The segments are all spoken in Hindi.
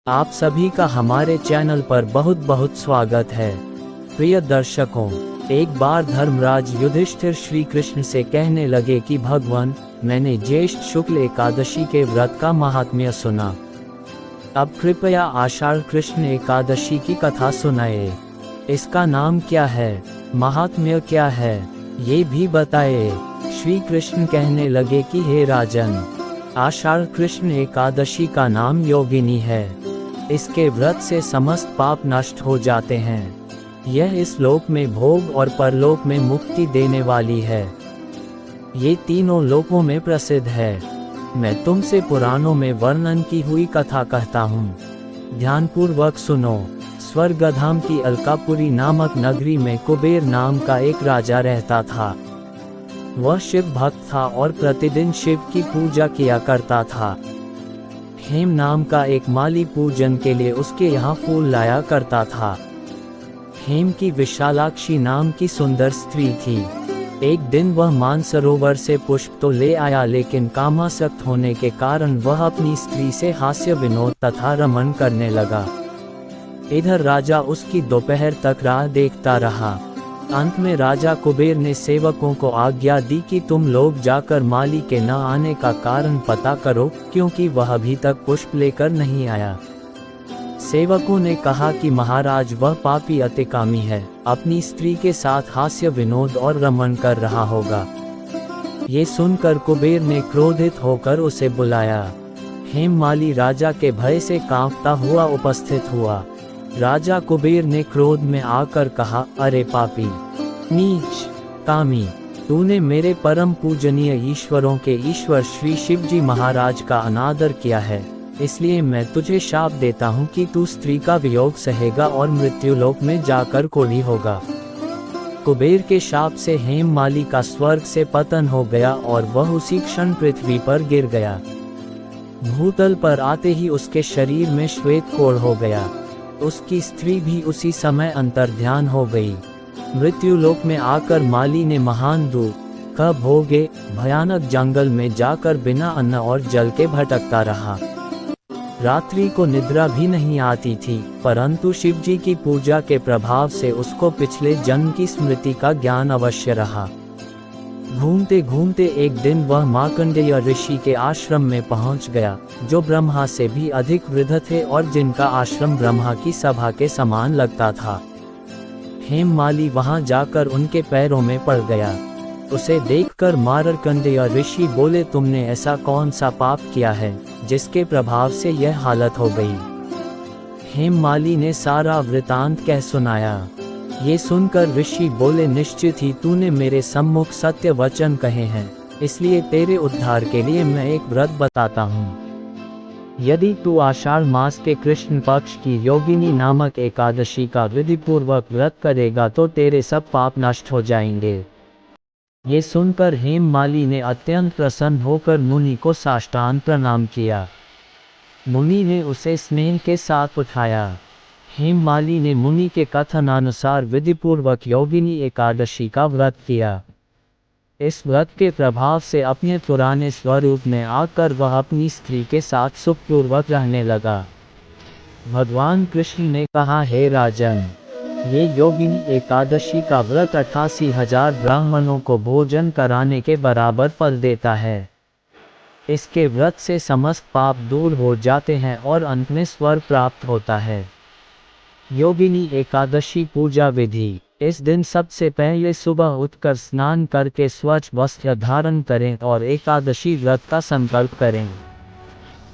आप सभी का हमारे चैनल पर बहुत बहुत स्वागत है। प्रिय दर्शकों, एक बार धर्मराज युधिष्ठिर श्री कृष्ण से कहने लगे कि भगवान, मैंने ज्येष्ठ शुक्ल एकादशी के व्रत का महात्म्य सुना। अब कृपया आषाढ़ कृष्ण एकादशी की कथा सुनाए। इसका नाम क्या है, महात्म्य क्या है, ये भी बताए। श्री कृष्ण कहने लगे कि हे राजन, आषाढ़ कृष्ण एकादशी का नाम योगिनी है। इसके व्रत से समस्त पाप नष्ट हो जाते हैं। यह इस लोक में भोग और परलोक में मुक्ति देने वाली है। ये तीनों लोकों में प्रसिद्ध है। मैं तुमसे पुराणों में वर्णन की हुई कथा कहता हूँ, ध्यानपूर्वक सुनो। स्वर्गधाम की अलकापुरी नामक नगरी में कुबेर नाम का एक राजा रहता था। वह शिव भक्त था और प्रतिदिन शिव की पूजा किया करता था। हेम नाम का एक माली पूजन के लिए उसके यहाँ फूल लाया करता था। हेम की विशालाक्षी नाम की सुंदर स्त्री थी। एक दिन वह मानसरोवर से पुष्प तो ले आया, लेकिन कामासक्त होने के कारण वह अपनी स्त्री से हास्य विनोद तथा रमन करने लगा। इधर राजा उसकी दोपहर तक राह देखता रहा। अंत में राजा कुबेर ने सेवकों को आज्ञा दी कि तुम लोग जाकर माली के न आने का कारण पता करो, क्योंकि वह अभी तक पुष्प लेकर नहीं आया। सेवकों ने कहा कि महाराज, वह पापी अतिकामी है, अपनी स्त्री के साथ हास्य विनोद और रमन कर रहा होगा। ये सुनकर कुबेर ने क्रोधित होकर उसे बुलाया। हेम माली राजा के भय से कांपता हुआ उपस्थित हुआ। राजा कुबेर ने क्रोध में आकर कहा, अरे पापी, नीच, कामी, तूने मेरे परम पूजनीय ईश्वरों के ईश्वर श्री शिवजी महाराज का अनादर किया है, इसलिए मैं तुझे शाप देता हूँ कि तू स्त्री का वियोग सहेगा और मृत्युलोक में जाकर कोढ़ी होगा। कुबेर के शाप से हेम माली का स्वर्ग से पतन हो गया और वह उसी क्षण पृथ्वी पर गिर गया। भूतल पर आते ही उसके शरीर में श्वेत कोढ़ हो गया। उसकी स्त्री भी उसी समय अंतर्ध्यान हो गई। मृत्युलोक में आकर माली ने महान दुख भोगे, भयानक जंगल में जाकर बिना अन्न और जल के भटकता रहा। रात्रि को निद्रा भी नहीं आती थी, परंतु शिवजी की पूजा के प्रभाव से उसको पिछले जन्म की स्मृति का ज्ञान अवश्य रहा। घूमते घूमते एक दिन वह मार्कंडेय ऋषि के आश्रम में पहुंच गया, जो ब्रह्मा से भी अधिक वृद्ध थे और जिनका आश्रम ब्रह्मा की सभा के समान लगता था। हेम माली वहां जाकर उनके पैरों में पड़ गया। उसे देखकर मार्कंडेय ऋषि बोले, तुमने ऐसा कौन सा पाप किया है जिसके प्रभाव से यह हालत हो गई। हेम माली ने सारा वृतांत कह सुनाया। ये सुनकर ऋषि बोले, निश्चित ही तूने मेरे सम्मुख सत्य वचन कहे हैं, इसलिए तेरे उद्धार के लिए मैं एक व्रत बताता हूँ। यदि तू आषाढ़ मास के कृष्ण पक्ष की योगिनी नामक एकादशी का विधिपूर्वक व्रत करेगा तो तेरे सब पाप नष्ट हो जाएंगे। ये सुनकर हेम माली ने अत्यंत प्रसन्न होकर मुनि को साष्टांग प्रणाम किया। मुनि ने उसे स्नेह के साथ उठाया। हेम माली ने मुनि के कथनानुसार विधिपूर्वक योगिनी एकादशी का व्रत किया। इस व्रत के प्रभाव से अपने पुराने स्वरूप में आकर वह अपनी स्त्री के साथ सुखपूर्वक रहने लगा। भगवान कृष्ण ने कहा, हे राजन, ये योगिनी एकादशी का व्रत 88,000 ब्राह्मणों को भोजन कराने के बराबर फल देता है। इसके व्रत से समस्त पाप दूर हो जाते हैं और अंत में स्वर्ग प्राप्त होता है। योगिनी एकादशी पूजा विधि। इस दिन सबसे पहले सुबह उठकर स्नान करके स्वच्छ वस्त्र धारण करें और एकादशी व्रत का संकल्प करें।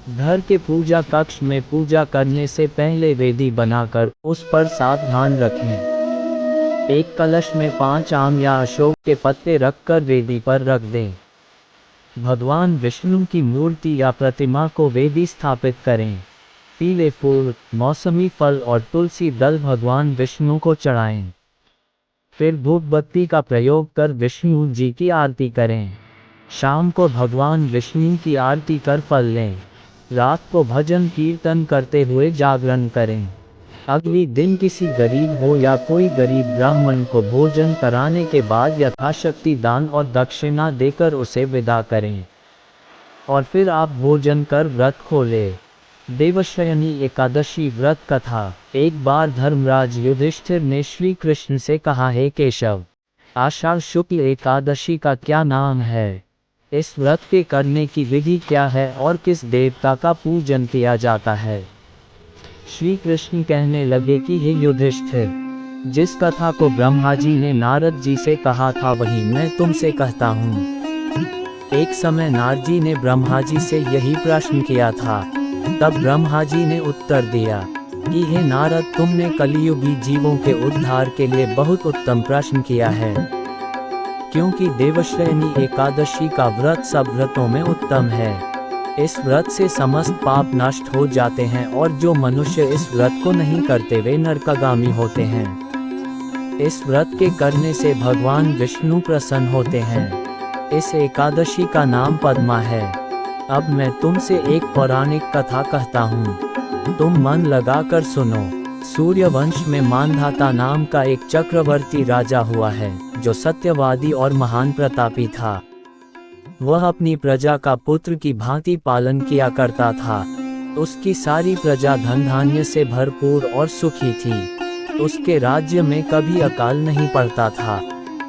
घर के पूजा कक्ष में पूजा करने से पहले वेदी बनाकर उस पर सावधान रखें। एक कलश में 5 आम या अशोक के पत्ते रखकर वेदी पर रख दें। भगवान विष्णु की मूर्ति या प्रतिमा को वेदी स्थापित करें। पीले फूल, मौसमी फल और तुलसी दल भगवान विष्णु को चढ़ाएं। फिर धूप बत्ती का प्रयोग कर विष्णु जी की आरती करें। शाम को भगवान विष्णु की आरती कर फल लें। रात को भजन कीर्तन करते हुए जागरण करें। अगले दिन किसी गरीब हो या कोई गरीब ब्राह्मण को भोजन कराने के बाद यथाशक्ति दान और दक्षिणा देकर उसे विदा करें और फिर आप भोजन कर व्रत खोलें। देवशयनी एकादशी व्रत कथा। एक बार धर्मराज युधिष्ठिर ने श्री कृष्ण से कहा, हे केशव, आषाढ़ शुक्ल एकादशी का क्या नाम है? इस व्रत के करने की विधि क्या है और किस देवता का पूजन किया जाता है? श्री कृष्ण कहने लगे कि हे युधिष्ठिर, जिस कथा को ब्रह्मा जी ने नारद जी से कहा था वही मैं तुमसे कहता हूँ। एक समय नारद जी ने ब्रह्मा जी से यही प्रश्न किया था। तब ब्रह्मा जी ने उत्तर दिया कि हे नारद, तुमने कलियुगी जीवों के उद्धार के लिए बहुत उत्तम प्रश्न किया है, क्योंकि देवशयनी एकादशी का व्रत सब व्रतों में उत्तम है। इस व्रत से समस्त पाप नष्ट हो जाते हैं और जो मनुष्य इस व्रत को नहीं करते वे नरकागामी होते हैं। इस व्रत के करने से भगवान विष्णु प्रसन्न होते हैं। इस एकादशी का नाम पद्मा है। अब मैं तुमसे एक पौराणिक कथा कहता हूँ, तुम मन लगाकर सुनो। सूर्यवंश में मानधाता नाम का एक चक्रवर्ती राजा हुआ है, जो सत्यवादी और महान प्रतापी था। वह अपनी प्रजा का पुत्र की भांति पालन किया करता था। उसकी सारी प्रजा धन धान्य से भरपूर और सुखी थी। उसके राज्य में कभी अकाल नहीं पड़ता था।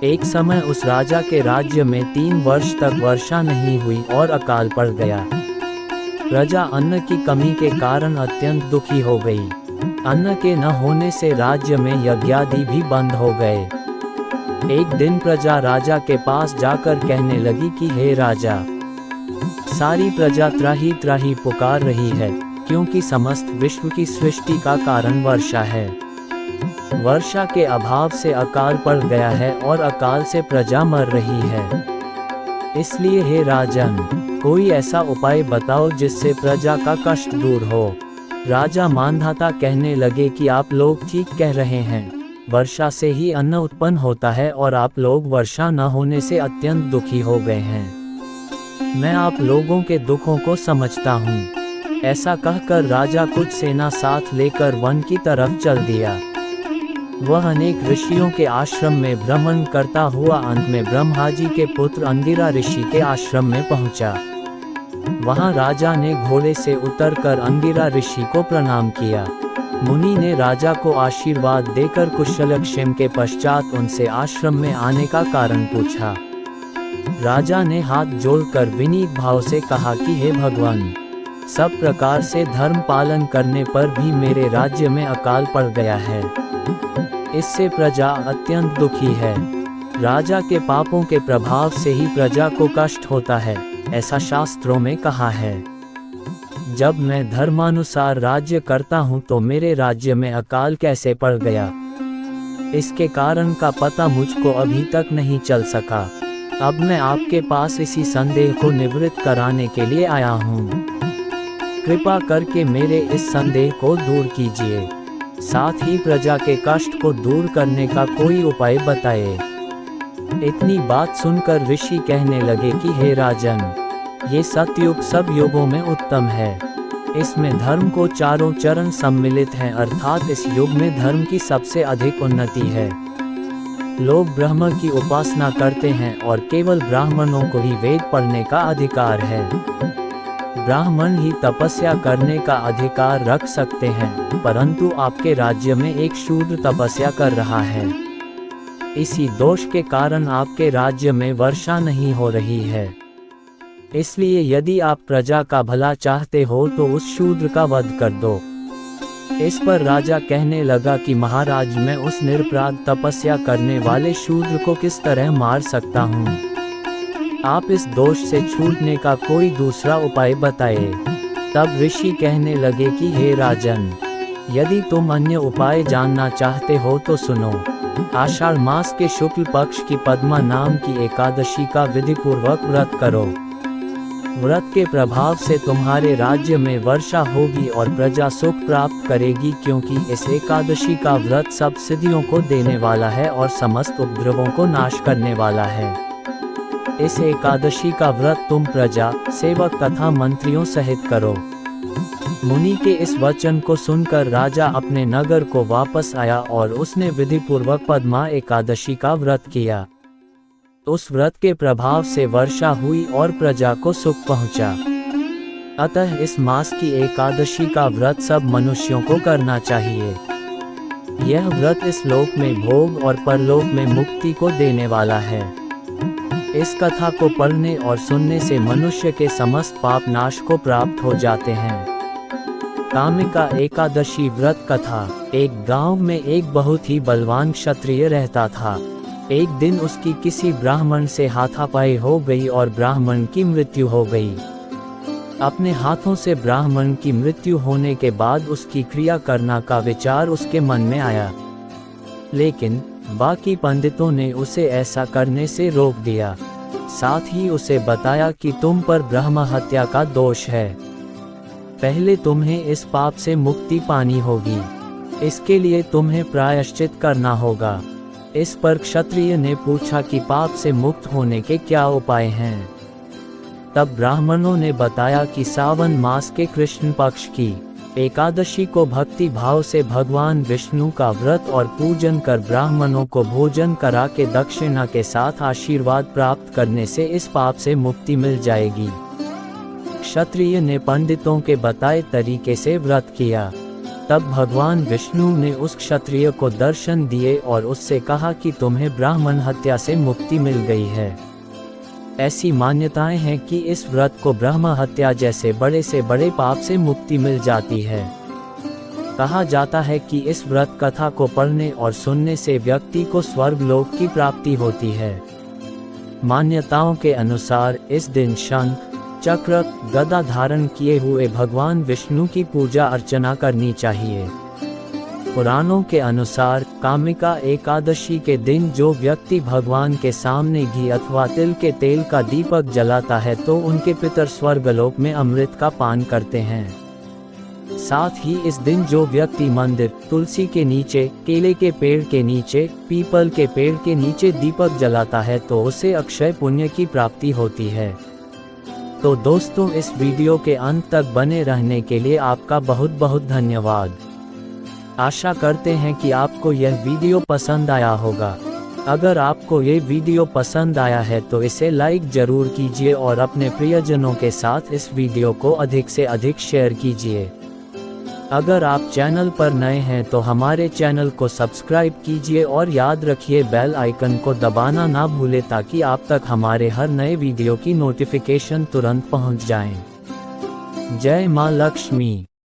एक समय उस राजा के राज्य में 3 वर्ष तक वर्षा नहीं हुई और अकाल पड़ गया। प्रजा अन्न की कमी के कारण अत्यंत दुखी हो गई। अन्न के न होने से राज्य में यज्ञादि भी बंद हो गए। एक दिन प्रजा राजा के पास जाकर कहने लगी कि हे राजा, सारी प्रजा त्राही त्राही पुकार रही है, क्योंकि समस्त विश्व की सृष्टि का कारण वर्षा है। वर्षा के अभाव से अकाल पड़ गया है और अकाल से प्रजा मर रही है। इसलिए हे राजन, कोई ऐसा उपाय बताओ जिससे प्रजा का कष्ट दूर हो। राजा मानधाता कहने लगे कि आप लोग ठीक कह रहे हैं। वर्षा से ही अन्न उत्पन्न होता है और आप लोग वर्षा न होने से अत्यंत दुखी हो गए हैं। मैं आप लोगों के दुखों को समझता हूँ। ऐसा कहकर राजा कुछ सेना साथ लेकर वन की तरफ चल दिया। वह अनेक ऋषियों के आश्रम में भ्रमण करता हुआ अंत में ब्रह्मा जी के पुत्र अंगिरा ऋषि के आश्रम में पहुंचा। वहां राजा ने घोड़े से उतरकर अंगिरा ऋषि को प्रणाम किया। मुनि ने राजा को आशीर्वाद देकर कुशलक्षेम के पश्चात उनसे आश्रम में आने का कारण पूछा। राजा ने हाथ जोड़कर विनीत भाव से कहा कि हे भगवान, सब प्रकार से धर्म पालन करने पर भी मेरे राज्य में अकाल पड़ गया है। इससे प्रजा अत्यंत दुखी है। राजा के पापों के प्रभाव से ही प्रजा को कष्ट होता है, ऐसा शास्त्रों में कहा है। जब मैं धर्मानुसार राज्य करता हूँ तो मेरे राज्य में अकाल कैसे पड़ गया, इसके कारण का पता मुझको अभी तक नहीं चल सका। अब मैं आपके पास इसी संदेह को निवृत्त कराने के लिए आया हूँ। कृपा करके मेरे इस संदेह को दूर कीजिए, साथ ही प्रजा के कष्ट को दूर करने का कोई उपाय बताए। इतनी बात सुनकर ऋषि कहने लगे कि हे राजन, ये सतयुग सब युगों में उत्तम है। इसमें धर्म को चारों चरण सम्मिलित हैं, अर्थात इस युग में धर्म की सबसे अधिक उन्नति है। लोग ब्रह्म की उपासना करते हैं और केवल ब्राह्मणों को ही वेद पढ़ने का अधिकार है। ब्राह्मण ही तपस्या करने का अधिकार रख सकते हैं, परंतु आपके राज्य में एक शूद्र तपस्या कर रहा है। इसी दोष के कारण आपके राज्य में वर्षा नहीं हो रही है। इसलिए यदि आप प्रजा का भला चाहते हो तो उस शूद्र का वध कर दो। इस पर राजा कहने लगा कि महाराज, मैं उस निरपराध तपस्या करने वाले शूद्र को किस तरह मार सकता हूँ? आप इस दोष से छूटने का कोई दूसरा उपाय बताए। तब ऋषि कहने लगे कि हे राजन, यदि तुम अन्य उपाय जानना चाहते हो तो सुनो। आषाढ़ मास के शुक्ल पक्ष की पद्मा नाम की एकादशी का विधिपूर्वक व्रत करो। व्रत के प्रभाव से तुम्हारे राज्य में वर्षा होगी और प्रजा सुख प्राप्त करेगी, क्योंकि इस एकादशी का व्रत सब सिद्धियों को देने वाला है और समस्त उपद्रवों को नाश करने वाला है। इस एकादशी का व्रत तुम प्रजा, सेवक तथा मंत्रियों सहित करो। मुनि के इस वचन को सुनकर राजा अपने नगर को वापस आया और उसने विधिपूर्वक पद्मा एकादशी का व्रत किया। उस व्रत के प्रभाव से वर्षा हुई और प्रजा को सुख पहुंचा। अतः इस मास की एकादशी का व्रत सब मनुष्यों को करना चाहिए। यह व्रत इस लोक में भोग और परलोक में मुक्ति को देने वाला है। इस कथा को पढ़ने और सुनने से मनुष्य के समस्त पाप नाश को प्राप्त हो जाते हैं। कामिका एकादशी व्रत कथा। एक गांव में एक बहुत ही बलवान क्षत्रिय रहता था। एक दिन उसकी किसी ब्राह्मण से हाथापाई हो गई और ब्राह्मण की मृत्यु हो गई। अपने हाथों से ब्राह्मण की मृत्यु होने के बाद उसकी क्रिया करना का विचार उसके मन में आया, लेकिन बाकी पंडितों ने उसे ऐसा करने से रोक दिया। साथ ही उसे बताया कि तुम पर ब्रह्म हत्या का दोष है। पहले तुम्हें इस पाप से मुक्ति पानी होगी, इसके लिए तुम्हें प्रायश्चित करना होगा। इस पर क्षत्रिय ने पूछा कि पाप से मुक्त होने के क्या उपाय हैं। तब ब्राह्मणों ने बताया कि सावन मास के कृष्ण पक्ष की एकादशी को भक्ति भाव से भगवान विष्णु का व्रत और पूजन कर ब्राह्मणों को भोजन करा के दक्षिणा के साथ आशीर्वाद प्राप्त करने से इस पाप से मुक्ति मिल जाएगी। क्षत्रिय ने पंडितों के बताए तरीके से व्रत किया। तब भगवान विष्णु ने उस क्षत्रिय को दर्शन दिए और उससे कहा कि तुम्हें ब्राह्मण हत्या से मुक्ति मिल गई है। ऐसी मान्यताएं हैं कि इस व्रत को ब्रह्म हत्या जैसे बड़े से बड़े पाप से मुक्ति मिल जाती है। कहा जाता है कि इस व्रत कथा को पढ़ने और सुनने से व्यक्ति को स्वर्ग लोक की प्राप्ति होती है। मान्यताओं के अनुसार इस दिन शंख, चक्र, गदा धारण किए हुए भगवान विष्णु की पूजा अर्चना करनी चाहिए। पुराणों के अनुसार कामिका एकादशी के दिन जो व्यक्ति भगवान के सामने घी अथवा तिल के तेल का दीपक जलाता है तो उनके पितर स्वर्गलोक में अमृत का पान करते हैं। साथ ही इस दिन जो व्यक्ति मंदिर, तुलसी के नीचे, केले के पेड़ के नीचे, पीपल के पेड़ के नीचे दीपक जलाता है तो उसे अक्षय पुण्य की प्राप्ति होती है। तो दोस्तों, इस वीडियो के अंत तक बने रहने के लिए आपका बहुत बहुत धन्यवाद। आशा करते हैं कि आपको यह वीडियो पसंद आया होगा। अगर आपको ये वीडियो पसंद आया है तो इसे लाइक जरूर कीजिए और अपने प्रियजनों के साथ इस वीडियो को अधिक से अधिक शेयर कीजिए। अगर आप चैनल पर नए हैं तो हमारे चैनल को सब्सक्राइब कीजिए और याद रखिए बेल आइकन को दबाना ना भूलें ताकि आप तक हमारे हर नए वीडियो की नोटिफिकेशन तुरंत पहुंच जाएं। जय मां लक्ष्मी।